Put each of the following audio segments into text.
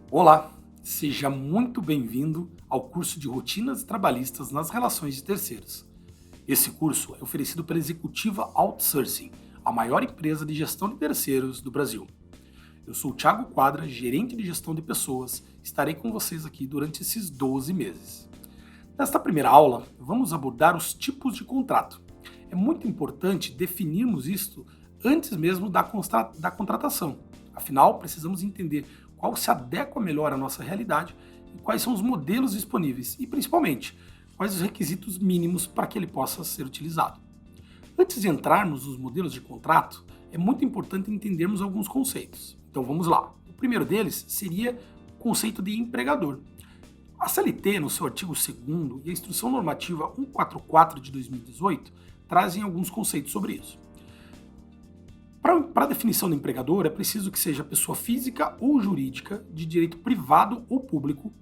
Olá, seja muito bem-vindo ao curso de Rotinas Trabalhistas nas Relações de Terceiros. Esse curso é oferecido pela Executiva Outsourcing, a maior empresa de gestão de terceiros do Brasil. Eu sou o Thiago Quadra, gerente de gestão de pessoas, estarei com vocês aqui durante esses 12 meses. Nesta primeira aula, vamos abordar os tipos de contrato. É muito importante definirmos isto antes mesmo da contratação. Afinal, precisamos entender qual se adequa melhor à nossa realidade e quais são os modelos disponíveis e, principalmente, quais os requisitos mínimos para que ele possa ser utilizado. Antes de entrarmos nos modelos de contrato, é muito importante entendermos alguns conceitos. Então vamos lá. O primeiro deles seria o conceito de empregador. A CLT, no seu artigo 2º, e a Instrução Normativa 144 de 2018 trazem alguns conceitos sobre isso. Para a definição do empregador, é preciso que seja pessoa física ou jurídica, de direito privado ou público,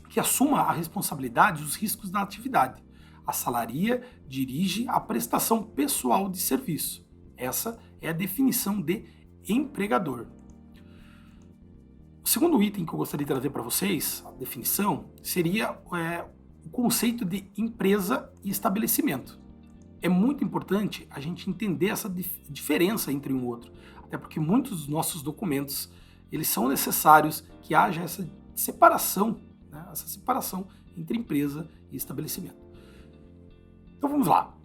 que assuma a responsabilidade e os riscos da atividade, assalaria, dirige a prestação pessoal de serviço. Essa é a definição de empregador. O segundo item que eu gostaria de trazer para vocês, a definição, seria o conceito de empresa e estabelecimento. É muito importante a gente entender essa diferença entre um e outro, até porque muitos dos nossos documentos eles são necessários que haja essa separação, né, essa separação entre empresa e estabelecimento. Então vamos lá.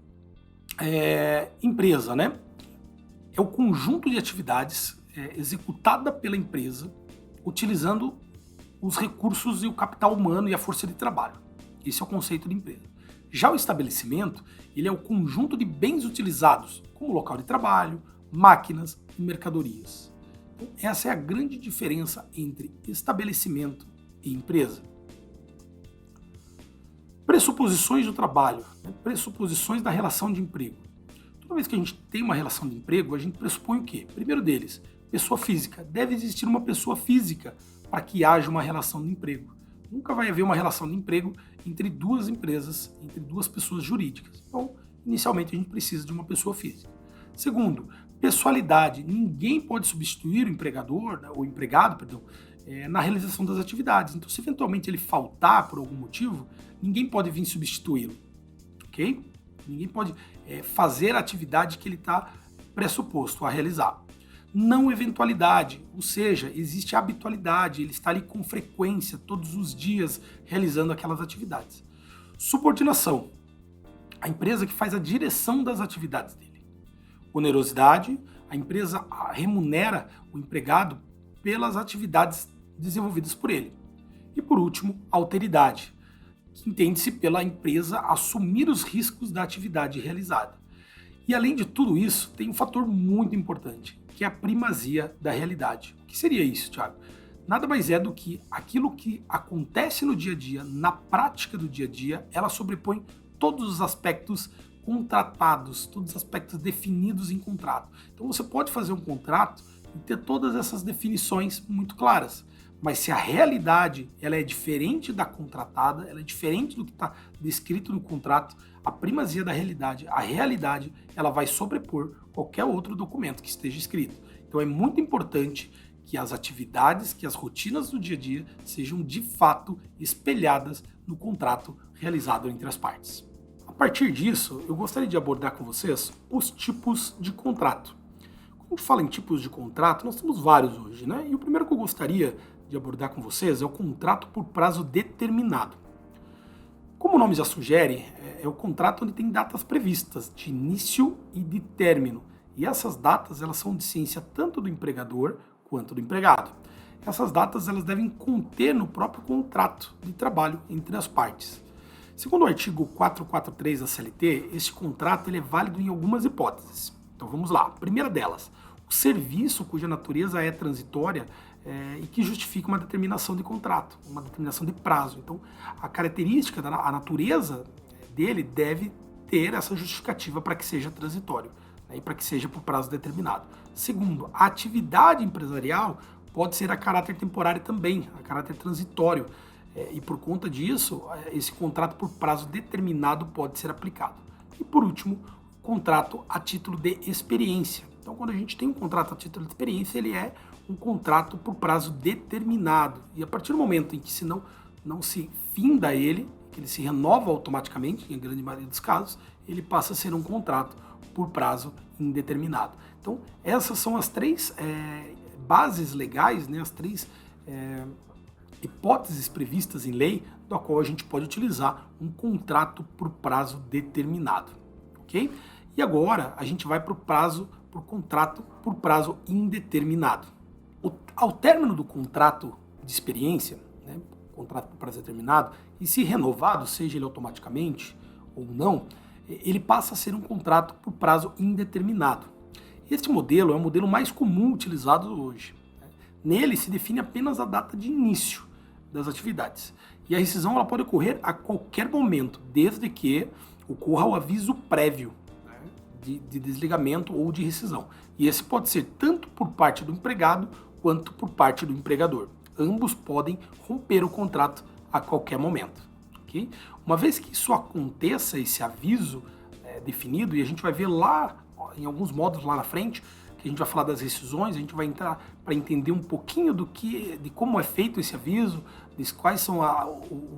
Empresa, né? É o conjunto de atividades executada pela empresa utilizando os recursos e o capital humano e a força de trabalho. Esse é o conceito de empresa. Já o estabelecimento, ele é o conjunto de bens utilizados, como local de trabalho, máquinas e mercadorias. Então, essa é a grande diferença entre estabelecimento e empresa. Pressuposições do trabalho, né? Pressuposições da relação de emprego. Toda vez que a gente tem uma relação de emprego, a gente pressupõe o quê? Primeiro deles, pessoa física. Deve existir uma pessoa física para que haja uma relação de emprego. Nunca vai haver uma relação de emprego entre duas empresas, entre duas pessoas jurídicas. Então, inicialmente, a gente precisa de uma pessoa física. Segundo, pessoalidade. Ninguém pode substituir o empregador, né, o empregado, perdão, na realização das atividades. Então, se eventualmente ele faltar por algum motivo, ninguém pode vir substituí-lo, ok? Ninguém pode fazer a atividade que ele está pressuposto a realizar. Não eventualidade, ou seja, existe habitualidade, ele está ali com frequência, todos os dias, realizando aquelas atividades. Subordinação, a empresa que faz a direção das atividades dele. Onerosidade, a empresa remunera o empregado pelas atividades desenvolvidas por ele. E por último, alteridade, que entende-se pela empresa assumir os riscos da atividade realizada. E além de tudo isso, tem um fator muito importante, que é a primazia da realidade. O que seria isso, Thiago? Nada mais é do que aquilo que acontece no dia a dia, na prática do dia a dia, ela sobrepõe todos os aspectos contratados, todos os aspectos definidos em contrato. Então você pode fazer um contrato e ter todas essas definições muito claras. Mas se a realidade ela é diferente da contratada, ela é diferente do que está descrito no contrato, a primazia da realidade, a realidade, ela vai sobrepor qualquer outro documento que esteja escrito. Então é muito importante que as atividades, que as rotinas do dia a dia sejam de fato espelhadas no contrato realizado entre as partes. A partir disso, eu gostaria de abordar com vocês os tipos de contrato. Quando a gente fala em tipos de contrato, nós temos vários hoje, né? E o primeiro que eu gostaria de abordar com vocês é o contrato por prazo determinado. Como o nome já sugere, é o contrato onde tem datas previstas de início e de término. E essas datas elas são de ciência tanto do empregador quanto do empregado. Essas datas elas devem conter no próprio contrato de trabalho entre as partes. Segundo o artigo 443 da CLT, este contrato ele é válido em algumas hipóteses. Então vamos lá. A primeira delas, o serviço cuja natureza é transitória e que justifica uma determinação de contrato, uma determinação de prazo. Então, a característica, a natureza dele deve ter essa justificativa para que seja transitório, né, e para que seja por prazo determinado. Segundo, a atividade empresarial pode ser a caráter temporário também, a caráter transitório, e por conta disso, esse contrato por prazo determinado pode ser aplicado. E por último, contrato a título de experiência. Então, quando a gente tem um contrato a título de experiência, ele é um contrato por prazo determinado. E a partir do momento em que não se finda ele, que ele se renova automaticamente, em grande maioria dos casos, ele passa a ser um contrato por prazo indeterminado. Então, essas são as três bases legais, né, as três hipóteses previstas em lei, da qual a gente pode utilizar um contrato por prazo determinado, ok? E agora a gente vai para o contrato por prazo indeterminado. Ao término do contrato de experiência, né, contrato por prazo determinado, e se renovado, seja ele automaticamente ou não, ele passa a ser um contrato por prazo indeterminado. Este modelo é o modelo mais comum utilizado hoje. Nele se define apenas a data de início das atividades. E a rescisão ela pode ocorrer a qualquer momento, desde que ocorra o aviso prévio, né, de desligamento ou de rescisão. E esse pode ser tanto por parte do empregado quanto por parte do empregador. Ambos podem romper o contrato a qualquer momento. Okay? Uma vez que isso aconteça, esse aviso definido, e a gente vai ver lá em alguns módulos lá na frente, que a gente vai falar das rescisões, a gente vai entrar para entender um pouquinho de como é feito esse aviso, de quais são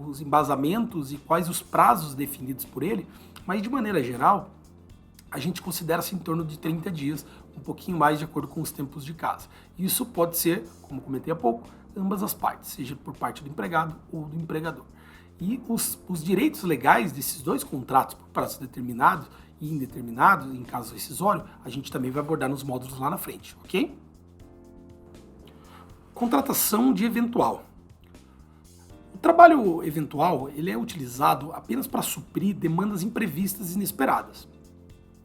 os embasamentos e quais os prazos definidos por ele, mas de maneira geral, a gente considera-se em torno de 30 dias, um pouquinho mais de acordo com os tempos de casa. Isso pode ser, como comentei há pouco, ambas as partes, seja por parte do empregado ou do empregador. E os direitos legais desses dois contratos por prazo determinado e indeterminado, em caso rescisório, a gente também vai abordar nos módulos lá na frente, ok? Contratação de eventual. O trabalho eventual ele é utilizado apenas para suprir demandas imprevistas e inesperadas.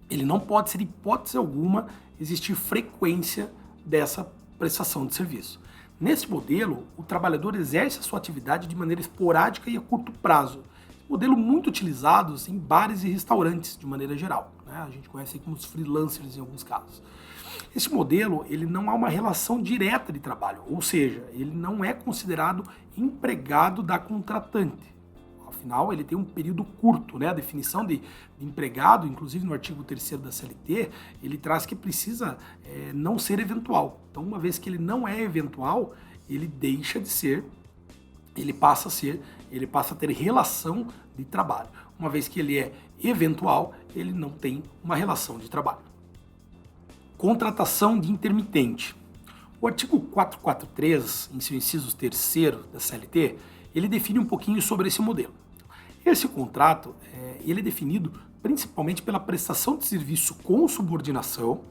Ele não pode ser, hipótese alguma, existir frequência dessa prestação de serviço. Nesse modelo, o trabalhador exerce a sua atividade de maneira esporádica e a curto prazo. Modelo muito utilizado em bares e restaurantes, de maneira geral. Né? A gente conhece como os freelancers em alguns casos. Esse modelo ele não há uma relação direta de trabalho, ou seja, ele não é considerado empregado da contratante. Afinal, ele tem um período curto, né? A definição de empregado, inclusive no artigo 3º da CLT, ele traz que precisa não ser eventual. Então, uma vez que ele não é eventual, ele deixa de ser, ele passa a ter relação de trabalho. Uma vez que ele é eventual, ele não tem uma relação de trabalho. Contratação de intermitente. O artigo 443, em seu inciso 3º da CLT, ele define um pouquinho sobre esse modelo. Esse contrato ele é definido principalmente pela prestação de serviço com subordinação,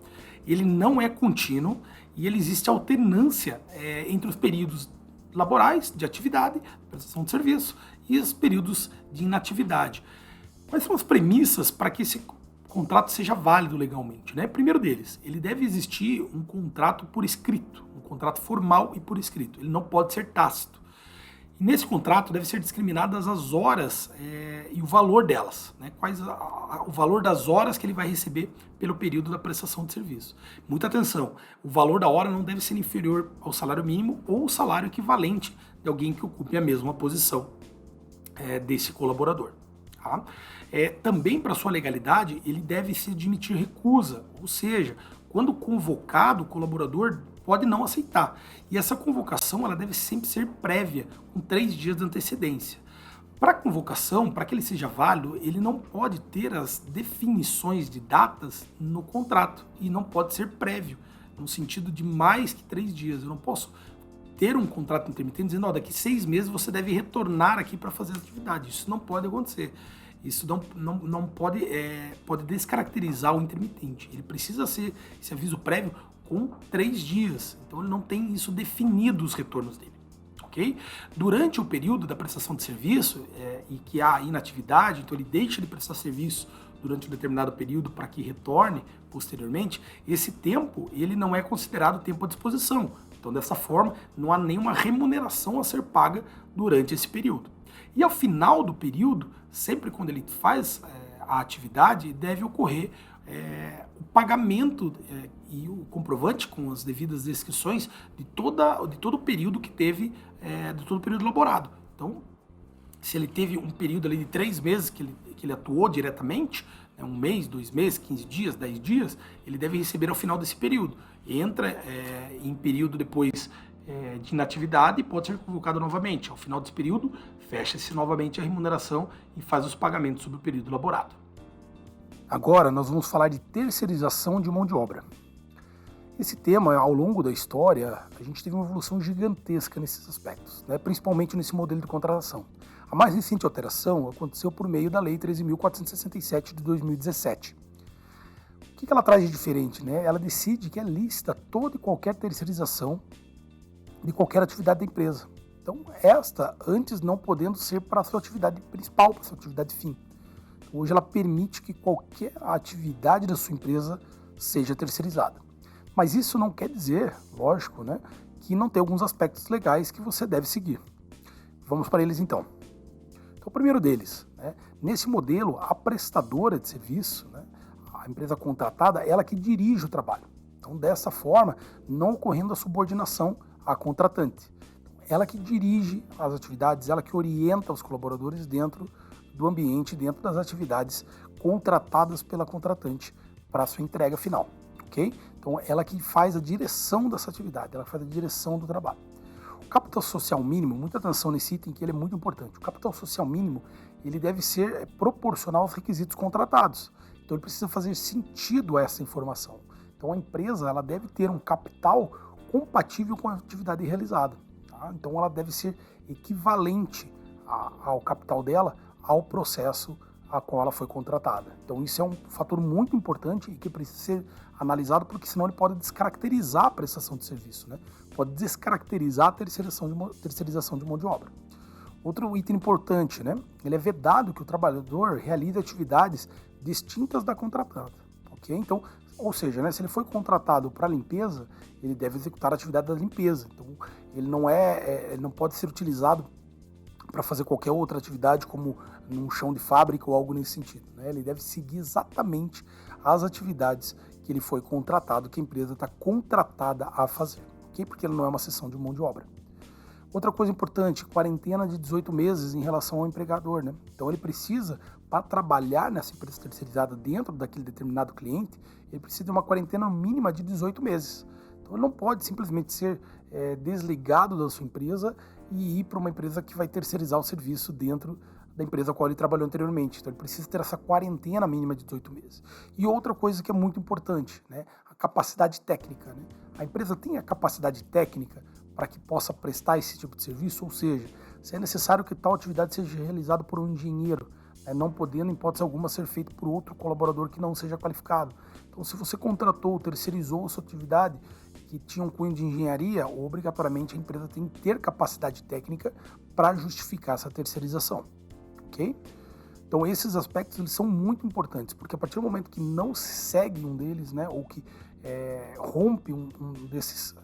ele não é contínuo e ele existe alternância entre os períodos laborais de atividade, prestação de serviço, e os períodos de inatividade. Quais são as premissas para que esse contrato seja válido legalmente? Né? Primeiro deles, ele deve existir um contrato por escrito, um contrato formal e por escrito, ele não pode ser tácito. E nesse contrato deve ser discriminadas as horas e o valor delas, né? O valor das horas que ele vai receber pelo período da prestação de serviço. Muita atenção, o valor da hora não deve ser inferior ao salário mínimo ou o salário equivalente de alguém que ocupe a mesma posição desse colaborador. Tá? Também para sua legalidade, ele deve se admitir recusa, ou seja, quando convocado, o colaborador pode não aceitar. E essa convocação ela deve sempre ser prévia, com 3 dias de antecedência. Para a convocação, para que ele seja válido, ele não pode ter as definições de datas no contrato e não pode ser prévio, no sentido de mais que 3 dias. Eu não posso ter um contrato intermitente dizendo, daqui 6 meses você deve retornar aqui para fazer a atividade. Isso não pode acontecer. Isso não pode descaracterizar o intermitente. Ele precisa ser esse aviso prévio com 3 dias. Então ele não tem isso definido os retornos dele. Okay? Durante o período da prestação de serviço e que há inatividade, então ele deixa de prestar serviço durante um determinado período para que retorne posteriormente, esse tempo ele não é considerado tempo à disposição. Então dessa forma não há nenhuma remuneração a ser paga durante esse período. E ao final do período, sempre quando ele faz a atividade, deve ocorrer o pagamento e o comprovante com as devidas descrições de todo o período que teve, de todo o período laborado. Então, se ele teve um período ali de 3 meses que ele atuou diretamente, um mês, 2 meses, 15 dias, 10 dias, ele deve receber ao final desse período. Entra em período depois de inatividade e pode ser convocado novamente. Ao final desse período, fecha-se novamente a remuneração e faz os pagamentos sobre o período laborado. Agora nós vamos falar de terceirização de mão de obra. Esse tema, ao longo da história, a gente teve uma evolução gigantesca nesses aspectos, né? Principalmente nesse modelo de contratação. A mais recente alteração aconteceu por meio da Lei 13.467 de 2017. O que ela traz de diferente, né? Ela decide que é lícita toda e qualquer terceirização de qualquer atividade da empresa. Então, esta, antes não podendo ser para a sua atividade principal, para a sua atividade fim. Hoje ela permite que qualquer atividade da sua empresa seja terceirizada. Mas isso não quer dizer, lógico, né, que não tem alguns aspectos legais que você deve seguir. Vamos para eles então. Então, o primeiro deles, né, nesse modelo, a prestadora de serviço, né, a empresa contratada, ela que dirige o trabalho. Então, dessa forma, não ocorrendo a subordinação à contratante. Ela que dirige as atividades, ela que orienta os colaboradores dentro do ambiente, dentro das atividades contratadas pela contratante para a sua entrega final, ok? Então, ela que faz a direção dessa atividade, ela faz a direção do trabalho. O capital social mínimo, muita atenção nesse item que ele é muito importante. O capital social mínimo, ele deve ser proporcional aos requisitos contratados. Então, ele precisa fazer sentido a essa informação. Então, a empresa, ela deve ter um capital compatível com a atividade realizada. Tá? Então, ela deve ser equivalente ao capital dela ao processo a qual ela foi contratada. Então, isso é um fator muito importante e que precisa ser analisado, porque senão ele pode descaracterizar a prestação de serviço, né? Pode descaracterizar a terceirização de mão de obra. Outro item importante, né? Ele é vedado que o trabalhador realize atividades distintas da contratada, ok? Então, ou seja, né, se ele foi contratado para limpeza, ele deve executar a atividade da limpeza. Então, ele não pode ser utilizado para fazer qualquer outra atividade, como num chão de fábrica ou algo nesse sentido, né? Ele deve seguir exatamente as atividades que ele foi contratado, que a empresa está contratada a fazer, ok? Porque ele não é uma cessão de mão de obra. Outra coisa importante, quarentena de 18 meses em relação ao empregador, né? Então ele precisa, para trabalhar nessa empresa terceirizada dentro daquele determinado cliente, ele precisa de uma quarentena mínima de 18 meses. Então ele não pode simplesmente ser desligado da sua empresa e ir para uma empresa que vai terceirizar o serviço dentro da empresa a qual ele trabalhou anteriormente. Então ele precisa ter essa quarentena mínima de 18 meses. E outra coisa que é muito importante, né? A capacidade técnica, né? A empresa tem a capacidade técnica para que possa prestar esse tipo de serviço, ou seja, se é necessário que tal atividade seja realizada por um engenheiro, né, não podendo, em hipótese alguma, ser feito por outro colaborador que não seja qualificado. Então, se você contratou ou terceirizou a sua atividade que tinha um cunho de engenharia, obrigatoriamente a empresa tem que ter capacidade técnica para justificar essa terceirização, ok? Então, esses aspectos eles são muito importantes, porque a partir do momento que não se segue um deles, né, ou que rompe um desses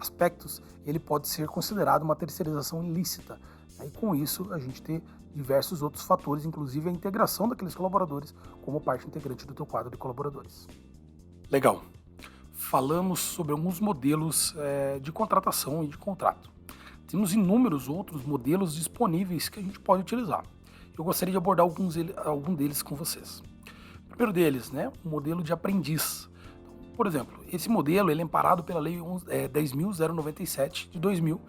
aspectos, ele pode ser considerado uma terceirização ilícita. E com isso, a gente tem diversos outros fatores, inclusive a integração daqueles colaboradores como parte integrante do teu quadro de colaboradores. Legal. Falamos sobre alguns modelos de contratação e de contrato. Temos inúmeros outros modelos disponíveis que a gente pode utilizar. Eu gostaria de abordar algum deles com vocês. O primeiro deles, né, o modelo de aprendiz. Por exemplo, esse modelo ele é amparado pela Lei 10.097 de 2000,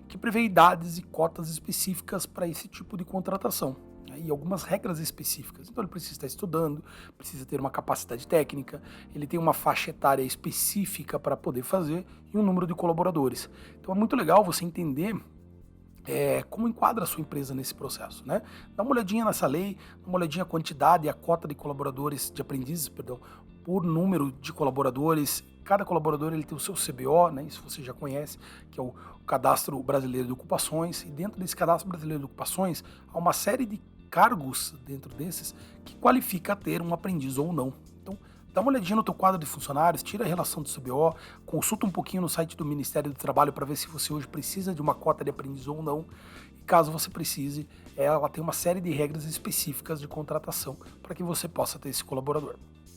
que prevê idades e cotas específicas para esse tipo de contratação, né, e algumas regras específicas. Então ele precisa estar estudando, precisa ter uma capacidade técnica, ele tem uma faixa etária específica para poder fazer e um número de colaboradores. Então é muito legal você entender como enquadra a sua empresa nesse processo, né? Dá uma olhadinha nessa lei, dá uma olhadinha a quantidade e a cota de colaboradores, de aprendizes, perdão, por número de colaboradores. Cada colaborador ele tem o seu CBO, né? Isso você já conhece, que é o Cadastro Brasileiro de Ocupações, e dentro desse Cadastro Brasileiro de Ocupações há uma série de cargos dentro desses que qualifica a ter um aprendiz ou não. Então, dá uma olhadinha no teu quadro de funcionários, tira a relação do CBO, consulta um pouquinho no site do Ministério do Trabalho para ver se você hoje precisa de uma cota de aprendiz ou não. E caso você precise, ela tem uma série de regras específicas de contratação para que você possa ter esse colaborador.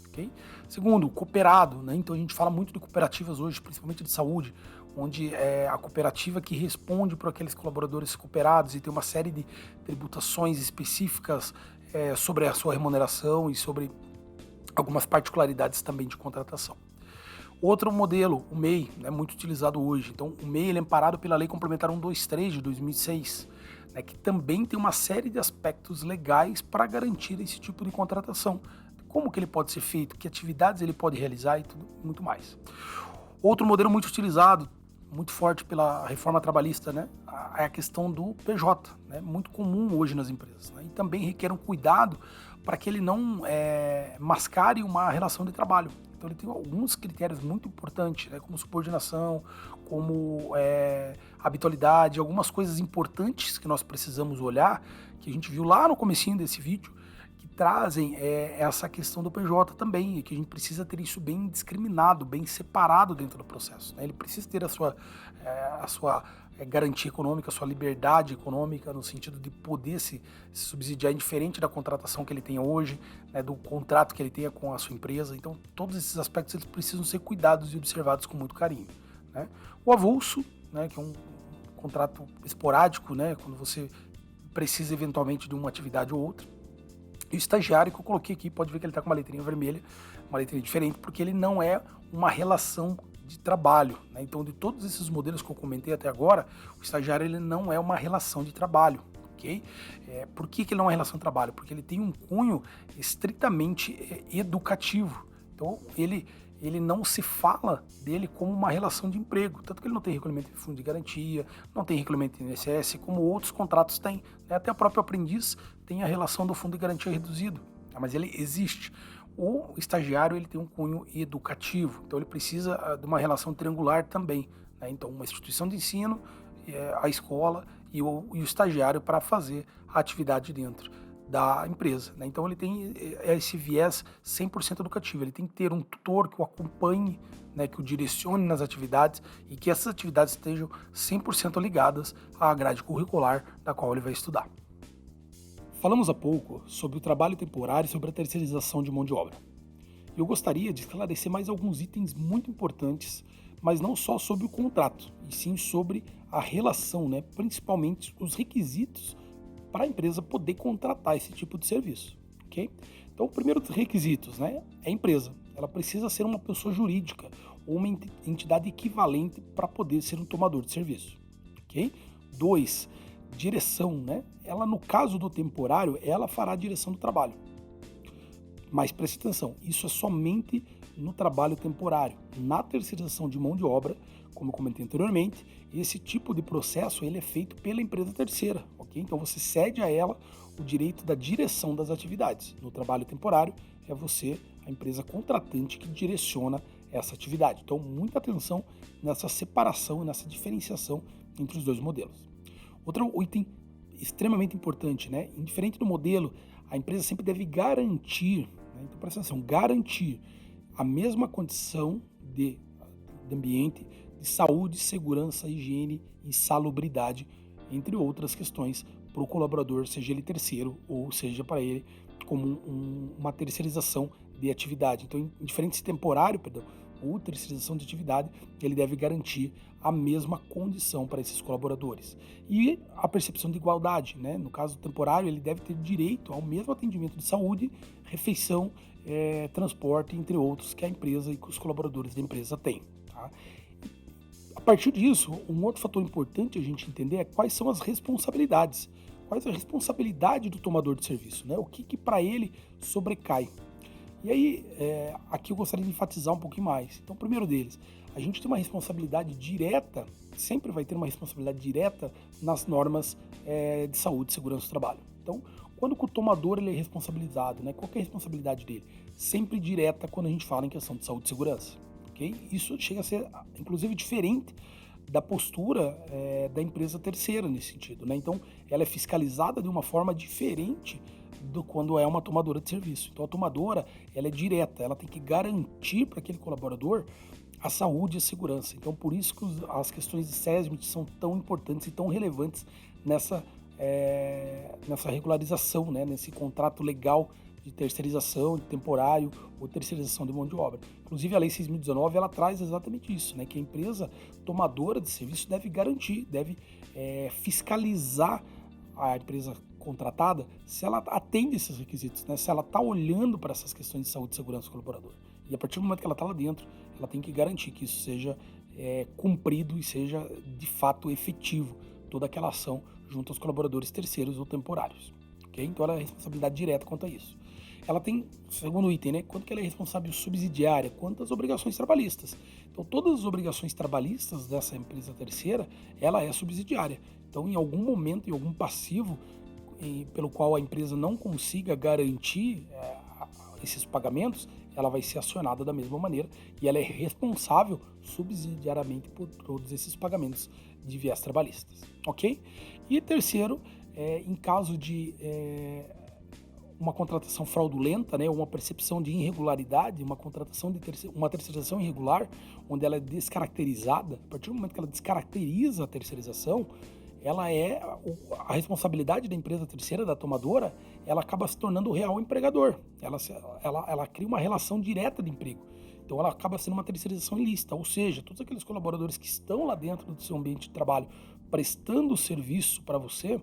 Okay? Segundo, cooperado, né? Então a gente fala muito de cooperativas hoje, principalmente de saúde, onde é a cooperativa que responde por aqueles colaboradores cooperados e tem uma série de tributações específicas sobre a sua remuneração e sobre algumas particularidades também de contratação. Outro modelo, o MEI, é muito utilizado hoje. Então, o MEI ele é amparado pela Lei Complementar 123 de 2006, né, que também tem uma série de aspectos legais para garantir esse tipo de contratação. Como que ele pode ser feito, que atividades ele pode realizar e tudo muito mais. Outro modelo muito utilizado, muito forte pela reforma trabalhista, né, é a questão do PJ, né, muito comum hoje nas empresas, né, e também requer um cuidado para que ele não mascare uma relação de trabalho. Então ele tem alguns critérios muito importantes, né, como subordinação, como habitualidade, algumas coisas importantes que nós precisamos olhar, que a gente viu lá no comecinho desse vídeo, que trazem essa questão do PJ também, e que a gente precisa ter isso bem discriminado, bem separado dentro do processo, né? Ele precisa ter a sua garantia econômica, a sua liberdade econômica, no sentido de poder se subsidiar, indiferente da contratação que ele tenha hoje, né, do contrato que ele tenha com a sua empresa. Então, todos esses aspectos eles precisam ser cuidados e observados com muito carinho, né? O avulso, né, que é um contrato esporádico, né, quando você precisa eventualmente de uma atividade ou outra. E o estagiário que eu coloquei aqui, pode ver que ele está com uma letrinha vermelha, uma letrinha diferente, porque ele não é uma relação de trabalho, né? Então, de todos esses modelos que eu comentei até agora, o estagiário ele não é uma relação de trabalho, ok? Por que ele não é uma relação de trabalho? Porque ele tem um cunho estritamente educativo. Então, ele não se fala dele como uma relação de emprego, tanto que ele não tem recolhimento de fundo de garantia, não tem recolhimento de INSS, como outros contratos têm, né? Até o próprio aprendiz tem a relação do fundo de garantia reduzido, mas ele existe. O estagiário ele tem um cunho educativo, então ele precisa de uma relação triangular também, né? Então uma instituição de ensino, a escola e o estagiário para fazer a atividade dentro da empresa, né? Então ele tem esse viés 100% educativo, ele tem que ter um tutor que o acompanhe, né, que o direcione nas atividades e que essas atividades estejam 100% ligadas à grade curricular da qual ele vai estudar. Falamos há pouco sobre o trabalho temporário e sobre a terceirização de mão de obra. Eu gostaria de esclarecer mais alguns itens muito importantes, mas não só sobre o contrato, e sim sobre a relação, né, principalmente os requisitos para a empresa poder contratar esse tipo de serviço, ok? Então, o primeiro dos requisitos, né, é a empresa. Ela precisa ser uma pessoa jurídica ou uma entidade equivalente para poder ser um tomador de serviço, ok? 2, direção, né? Ela, no caso do temporário, ela fará a direção do trabalho. Mas preste atenção, isso é somente no trabalho temporário. Na terceirização de mão de obra, como eu comentei anteriormente, esse tipo de processo ele é feito pela empresa terceira, ok? Então você cede a ela o direito da direção das atividades. No trabalho temporário, é você, a empresa contratante, que direciona essa atividade. Então, muita atenção nessa separação, nessa diferenciação entre os dois modelos. Outro item extremamente importante, né? Indiferente do modelo, a empresa sempre deve garantir, né? Então presta atenção, garantir a mesma condição de ambiente, de saúde, segurança, higiene e salubridade, entre outras questões, para o colaborador, seja ele terceiro ou seja para ele como uma terceirização de atividade. Então, indiferente se temporário, ou terceirização de atividade, ele deve garantir a mesma condição para esses colaboradores. E a percepção de igualdade, né? No caso temporário, ele deve ter direito ao mesmo atendimento de saúde, refeição, transporte, entre outros, que a empresa e que os colaboradores da empresa têm. Tá? A partir disso, um outro fator importante a gente entender é quais são as responsabilidades. Qual é a responsabilidade do tomador de serviço, né? O que para ele sobrecai. E aí, aqui eu gostaria de enfatizar um pouquinho mais. Então, o primeiro deles, a gente tem uma responsabilidade direta, sempre vai ter uma responsabilidade direta nas normas de saúde e segurança do trabalho. Então, quando o tomador ele é responsabilizado, né, qual que é a responsabilidade dele? Sempre direta quando a gente fala em questão de saúde e segurança. Okay? Isso chega a ser, inclusive, diferente da postura da empresa terceira nesse sentido, né? Então, ela é fiscalizada de uma forma diferente do quando é uma tomadora de serviço. Então, a tomadora, ela é direta, ela tem que garantir para aquele colaborador a saúde e a segurança. Então, por isso que as questões de SESMIT são tão importantes e tão relevantes nessa regularização, né? Nesse contrato legal de terceirização, de temporário ou terceirização de mão de obra. Inclusive, a Lei 6.019, ela traz exatamente isso, né? Que a empresa tomadora de serviço deve garantir, deve fiscalizar a empresa contratada, se ela atende esses requisitos, né? Se ela está olhando para essas questões de saúde e segurança do colaborador. E a partir do momento que ela está lá dentro, ela tem que garantir que isso seja cumprido e seja de fato efetivo, toda aquela ação junto aos colaboradores terceiros ou temporários. Okay? Então ela é responsabilidade direta quanto a isso. Ela tem, segundo item, né, quanto que ela é responsável subsidiária, quanto às obrigações trabalhistas. Então todas as obrigações trabalhistas dessa empresa terceira, ela é subsidiária. Então em algum momento, em algum passivo pelo qual a empresa não consiga garantir esses pagamentos, ela vai ser acionada da mesma maneira e ela é responsável subsidiariamente por todos esses pagamentos de viés trabalhistas, ok? E terceiro, em caso de uma contratação fraudulenta, né, uma percepção de irregularidade, uma contratação uma terceirização irregular, onde ela é descaracterizada, a partir do momento que ela descaracteriza a terceirização, a responsabilidade da empresa terceira, da tomadora, ela acaba se tornando o real empregador. Ela cria uma relação direta de emprego. Então ela acaba sendo uma terceirização ilícita, ou seja, todos aqueles colaboradores que estão lá dentro do seu ambiente de trabalho prestando serviço para você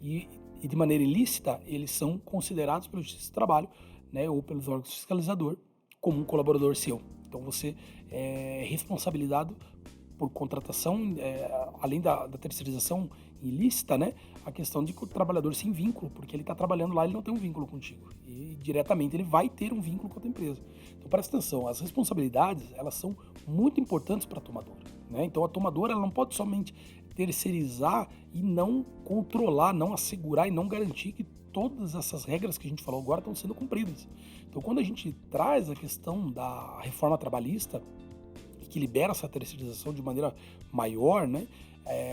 e de maneira ilícita, eles são considerados pelo Justiça do Trabalho, né, ou pelos órgãos fiscalizadores como um colaborador seu. Então você é responsabilizado por contratação, além da terceirização ilícita, né, a questão de que o trabalhador sem vínculo, porque ele está trabalhando lá, ele não tem um vínculo contigo. E diretamente ele vai ter um vínculo com a tua empresa. Então presta atenção, as responsabilidades, elas são muito importantes para a tomadora, né? Então a tomadora, ela não pode somente terceirizar e não controlar, não assegurar e não garantir que todas essas regras que a gente falou agora estão sendo cumpridas. Então quando a gente traz a questão da reforma trabalhista, que libera essa terceirização de maneira maior, né?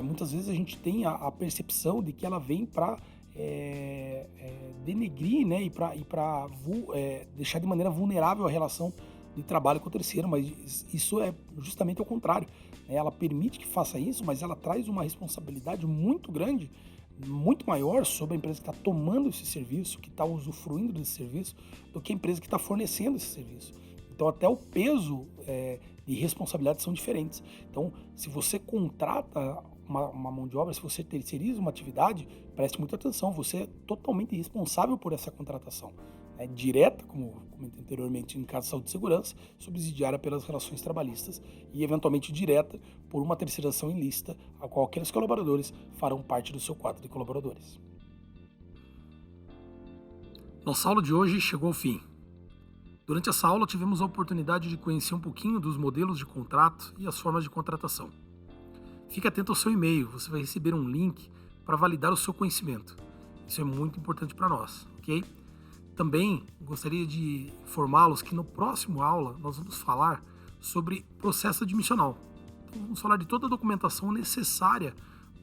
Muitas vezes a gente tem a percepção de que ela vem para denegrir, né? E para deixar de maneira vulnerável a relação de trabalho com o terceiro, mas isso é justamente ao contrário. Né? Ela permite que faça isso, mas ela traz uma responsabilidade muito grande, muito maior sobre a empresa que está tomando esse serviço, que está usufruindo desse serviço, do que a empresa que está fornecendo esse serviço. Então até o peso e responsabilidades são diferentes. Então, se você contrata uma mão de obra, se você terceiriza uma atividade, preste muita atenção, você é totalmente responsável por essa contratação. Direta, como comentei anteriormente, em caso de saúde e segurança, subsidiária pelas relações trabalhistas e, eventualmente, direta por uma terceirização ilícita, a qual aqueles colaboradores farão parte do seu quadro de colaboradores. Nossa aula de hoje chegou ao fim. Durante essa aula, tivemos a oportunidade de conhecer um pouquinho dos modelos de contrato e as formas de contratação. Fique atento ao seu e-mail, você vai receber um link para validar o seu conhecimento. Isso é muito importante para nós, ok? Também gostaria de informá-los que no próximo aula nós vamos falar sobre processo admissional. Então, vamos falar de toda a documentação necessária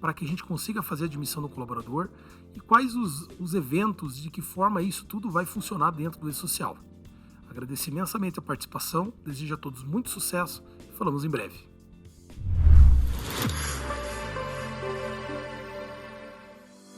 para que a gente consiga fazer a admissão do colaborador e quais os eventos, de que forma isso tudo vai funcionar dentro do E-Social. Agradeço imensamente a participação, desejo a todos muito sucesso e falamos em breve.